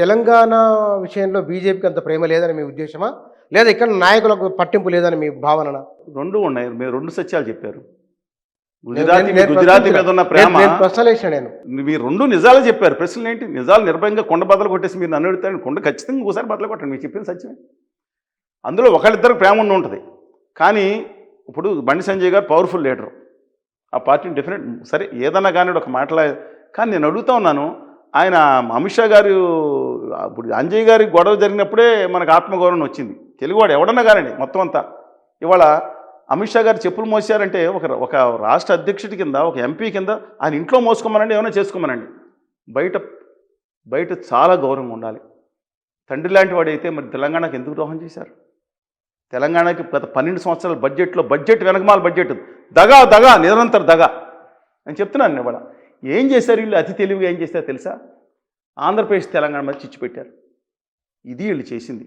తెలంగాణ విషయంలో బీజేపీకి అంత ప్రేమ లేదని మీ ఉద్దేశమా? లేదా ఇక్కడ నాయకులకు పట్టింపు లేదని మీ భావననా? 2 ఉన్నాయి. మీరు 2 సత్యాలు చెప్పారు. నేను గుజరాతీ నేను గుజరాతీ మీద ఉన్న ప్రేమ నేను ప్రశ్నలేసిన నేను. మీరు 2 నిజాలు చెప్పారు. ప్రశ్నలేంటి? నిజాలు నిర్భయంగా కొండ బద్దలు కొట్టేసి మీరు నన్ను అడుగుతారు. కొండ ఖచ్చితంగా ఇంకోసారి బద్దలు కొట్టండి. మీరు చెప్పింది సత్యమే. అందులో ఒకళ్ళిద్దరికి ప్రేమ ఉండి ఉంటుంది. కానీ ఇప్పుడు బండి సంజయ్ గారు పవర్ఫుల్ లీడరు. ఆ పార్టీని డెఫినెట్ సరే ఏదన్నా కానీ ఒక మాటలా. కానీ నేను అడుగుతా ఉన్నాను, ఆయన అమిత్ షా గారు ఇప్పుడు అంజయ్ గారి గొడవ జరిగినప్పుడే మనకు ఆత్మగౌరవం వచ్చింది. తెలుగువాడు ఎవడన్నా కానండి మొత్తం అంతా. ఇవాళ అమిత్ షా గారు చెప్పులు మోసారంటే ఒక రాష్ట్ర అధ్యక్షుడి కింద, ఒక ఎంపీ కింద ఆయన ఇంట్లో మోసుకోమనండి, ఏమైనా చేసుకోమనండి. బయట చాలా గౌరవం ఉండాలి. తండ్రి లాంటి వాడైతే మరి తెలంగాణకు ఎందుకు ద్రోహం చేశారు? తెలంగాణకి గత 12 సంవత్సరాల బడ్జెట్ వెనకమాల బడ్జెట్ దగా నిరంతర దగా అని చెప్తున్నాను. ఇవాళ ఏం చేశారు వీళ్ళు? అతి తెలివిగా ఏం చేశారు తెలుసా? ఆంధ్రప్రదేశ్ తెలంగాణ మధ్య చిచ్చు పెట్టారు. ఇది వీళ్ళు చేసింది.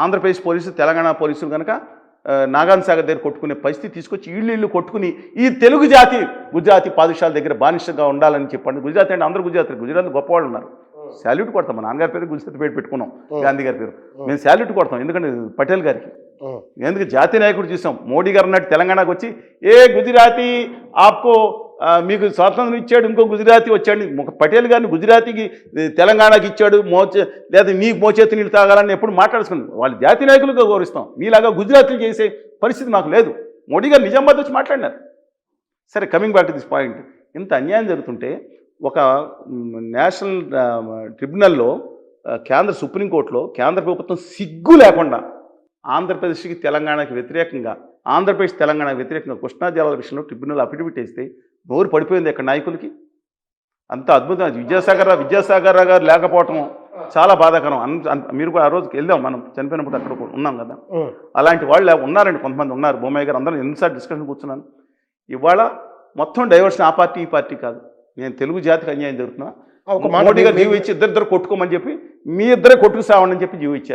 ఆంధ్రప్రదేశ్ పోలీసులు తెలంగాణ పోలీసులు కనుక నాగాన్ సాగర్ దగ్గర కొట్టుకునే పరిస్థితి తీసుకొచ్చి వీళ్ళు కొట్టుకుని ఈ తెలుగు జాతి గుజరాతీ పాదుషాల దగ్గర బానిసగా ఉండాలని చెప్పండి. గుజరాతీ అంటే అందరూ గుజరాత్ గొప్పవాళ్ళు ఉన్నారు. శాల్యూట్ కొడతాం. మా నాన్నగారి పేరు గుజరాత్ పేరు పెట్టుకున్నాం, గాంధీ గారి పేరు. మేము శాల్యూట్ కొడతాం. ఎందుకంటే పటేల్ గారికి ఎందుకు జాతీయ నాయకుడు చూసాం. మోడీ గారు అన్నట్టు తెలంగాణకు వచ్చి గుజరాతీ ఆప్కో మీకు స్వాతంత్రం ఇచ్చాడు, ఇంకో గుజరాతీ వచ్చాడు. పటేల్ గారిని గుజరాతీకి తెలంగాణకి ఇచ్చాడు, లేదా నీకు మోచేతి నీళ్ళు తాగాలని ఎప్పుడు మాట్లాడుకున్నాం. వాళ్ళు జాతీయ నాయకులుగా గౌరవిస్తాం. మీలాగా గుజరాతీలు చేసే పరిస్థితి మాకు లేదు. మోడీ గారు నిజామాబాద్ వచ్చి మాట్లాడినారు. సరే, coming back to this point. ఇంత అన్యాయం జరుగుతుంటే ఒక నేషనల్ ట్రిబ్యునల్లో కేంద్ర సుప్రీంకోర్టులో కేంద్ర ప్రభుత్వం సిగ్గు లేకుండా ఆంధ్రప్రదేశ్కి తెలంగాణకి వ్యతిరేకంగా, ఆంధ్రప్రదేశ్ తెలంగాణకు వ్యతిరేకంగా కృష్ణా జలాల విషయంలో ట్రిబ్యునల్ అఫిడవిట్ వేస్తే నోరు పడిపోయింది ఇక్కడ నాయకులకి. అంత అద్భుతం. విద్యాసాగర్ గారు లేకపోవటం చాలా బాధాకరం. మీరు కూడా ఆ రోజుకి వెళ్దాం, మనం చనిపోయినప్పుడు అక్కడ ఉన్నాం కదా. అలాంటి వాళ్ళు ఉన్నారండి, కొంతమంది ఉన్నారు. బొమ్మాయి గారు అందరూ ఎన్నిసార్లు డిస్కషన్ కూర్చున్నాను. ఇవాళ మొత్తం డైవర్షన్ ఆ పార్టీ ఈ పార్టీ కాదు. నేను తెలుగు జాతికి అన్యాయం జరుగుతున్నా. మోడీ గారు జీవి ఇచ్చి ఇద్దరిద్దరు కొట్టుకోమని చెప్పి మీ ఇద్దరే కొట్టుకు సావండి అని చెప్పి జీవి ఇచ్చారు.